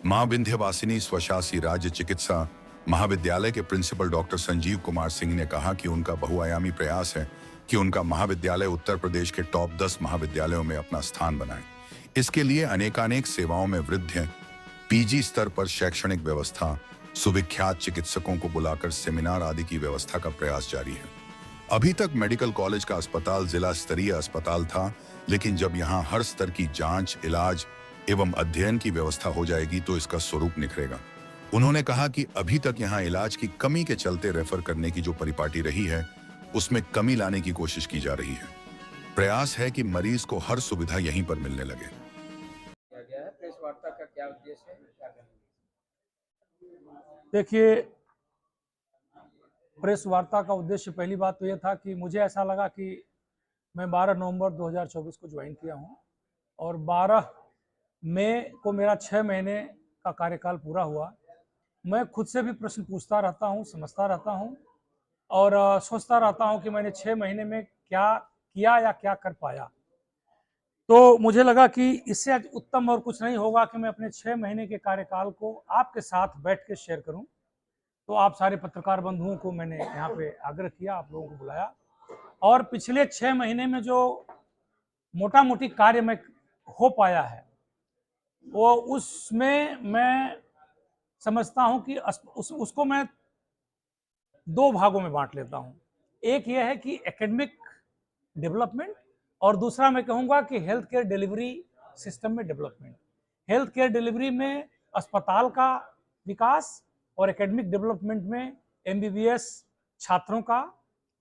मां विंध्यवासिनी स्वशासी राज्य चिकित्सा महाविद्यालय के प्रिंसिपल डॉक्टर संजीव कुमार सिंह ने कहा कि उनका बहुआयामी प्रयास है कि उनका महाविद्यालय उत्तर प्रदेश के टॉप 10 महाविद्यालयों में अपना स्थान बनाए। इसके लिए अनेकानेक सेवाओं में वृद्धि, पीजी स्तर पर शैक्षणिक व्यवस्था, सुविख्यात चिकित्सकों को बुलाकर सेमिनार आदि की व्यवस्था का प्रयास जारी है। अभी तक मेडिकल कॉलेज का अस्पताल जिला स्तरीय अस्पताल था, लेकिन जब यहाँ हर स्तर की जांच, इलाज एवं अध्ययन की व्यवस्था हो जाएगी तो इसका स्वरूप निखरेगा। उन्होंने कहा कि अभी तक यहाँ इलाज की कमी के चलते रेफर करने की जो परिपाटी रही है, उसमें कमी लाने की कोशिश की जा रही है। प्रयास है कि मरीज को हर सुविधा यहीं पर मिलने लगे। प्रेस वार्ता का क्या उद्देश्य है, क्या करेंगे? देखिए, प्रेस वार्ता का उद्देश्य पहली बात तो यह था कि मुझे ऐसा लगा कि मैं 12 नवंबर 2024 को ज्वाइन किया हूं और 12 मई को मेरा 6 महीने का कार्यकाल पूरा हुआ। मैं खुद से भी प्रश्न पूछता रहता हूं, समझता रहता हूं और सोचता रहता हूं कि मैंने 6 महीने में क्या किया या क्या कर पाया। तो मुझे लगा कि इससे उत्तम और कुछ नहीं होगा कि मैं अपने 6 महीने के कार्यकाल को आपके साथ बैठ के शेयर करूं। तो आप सारे पत्रकार बंधुओं को मैंने यहाँ पे आग्रह किया, आप लोगों को बुलाया और पिछले 6 महीने में जो मोटा मोटी कार्य में हो पाया है वो उसमें मैं समझता हूं कि उसको मैं 2 भागों में बांट लेता हूं। एक यह है कि एकेडमिक डेवलपमेंट और दूसरा मैं कहूंगा कि हेल्थ केयर डिलीवरी सिस्टम में डेवलपमेंट। हेल्थ केयर डिलीवरी में अस्पताल का विकास और एकेडमिक डेवलपमेंट में एमबीबीएस छात्रों का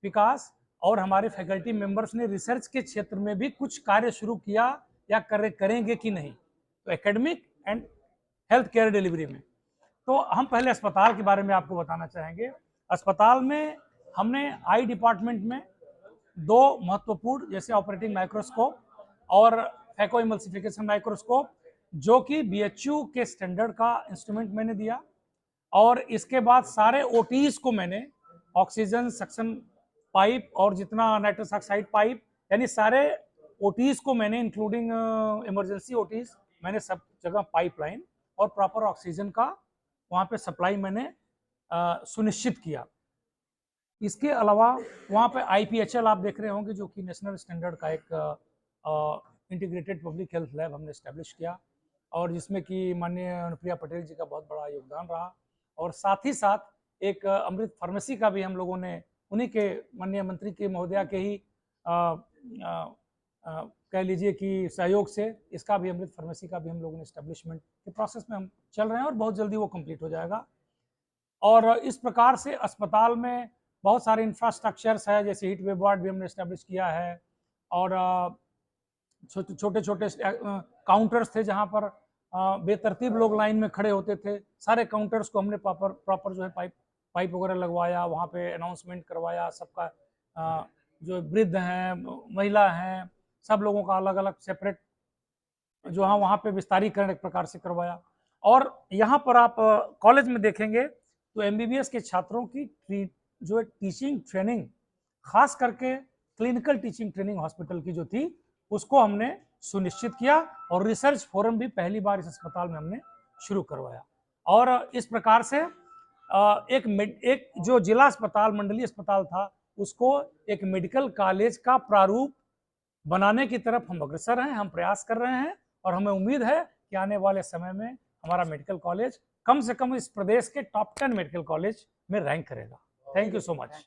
विकास और हमारे फैकल्टी मेंबर्स ने रिसर्च के क्षेत्र में भी कुछ कार्य शुरू किया या करेंगे कि नहीं, तो academic and health care delivery में। तो हम पहले अस्पताल के बारे में आपको बताना चाहेंगे। अस्पताल में हमने आई डिपार्टमेंट में 2 महत्वपूर्ण जैसे ऑपरेटिंग माइक्रोस्कोप और फैको इमल्सिफिकेशन माइक्रोस्कोप, जो कि बीएचयू के स्टैंडर्ड का इंस्ट्रूमेंट मैंने दिया और इसके बाद सारे ओटीज को मैंने ऑक्सीजन सक्शन पाइप और जितना नाइट्रस ऑक्साइड पाइप, यानी सारे ओटीज को मैंने इंक्लूडिंग इमरजेंसी ओटीज मैंने सब जगह पाइपलाइन और प्रॉपर ऑक्सीजन का वहाँ पे सप्लाई मैंने सुनिश्चित किया। इसके अलावा वहाँ पे आईपीएचएल आप देख रहे होंगे, जो कि नेशनल स्टैंडर्ड का एक इंटीग्रेटेड पब्लिक हेल्थ लैब हमने इस्टेब्लिश किया और जिसमें कि माननीय अनुप्रिया पटेल जी का बहुत बड़ा योगदान रहा और साथ ही साथ एक अमृत फार्मेसी का भी हम लोगों ने उन्हीं के माननीय मंत्री के महोदया के ही कह लीजिए कि सहयोग से इसका भी अमृत फार्मेसी का भी हम लोगों ने इस्टेब्लिशमेंट के प्रोसेस में हम चल रहे हैं और बहुत जल्दी वो कंप्लीट हो जाएगा। और इस प्रकार से अस्पताल में बहुत सारे इंफ्रास्ट्रक्चर्स है, जैसे हीट वेव वार्ड भी हमने इस्टेब्लिश किया है और छोटे छोटे काउंटर्स थे जहाँ पर बेतरतीब लोग लाइन में खड़े होते थे। सारे काउंटर्स को हमने प्रॉपर जो है पाइप वगैरह लगवाया, वहाँ पे अनाउंसमेंट करवाया, सबका जो वृद्ध हैं, महिला हैं, सब लोगों का अलग अलग सेपरेट जो है वहाँ पे विस्तारीकरण एक प्रकार से करवाया। और यहाँ पर आप कॉलेज में देखेंगे तो एमबीबीएस के छात्रों की जो टीचिंग ट्रेनिंग, खास करके क्लिनिकल टीचिंग ट्रेनिंग हॉस्पिटल की जो थी, उसको हमने सुनिश्चित किया और रिसर्च फोरम भी पहली बार इस अस्पताल में हमने शुरू करवाया। और इस प्रकार से एक जो जिला अस्पताल, मंडलीय अस्पताल था, उसको एक मेडिकल कॉलेज का प्रारूप बनाने की तरफ हम अग्रसर हैं, हम प्रयास कर रहे हैं और हमें उम्मीद है कि आने वाले समय में हमारा मेडिकल कॉलेज कम से कम इस प्रदेश के टॉप 10 मेडिकल कॉलेज में रैंक करेगा। Thank you so much.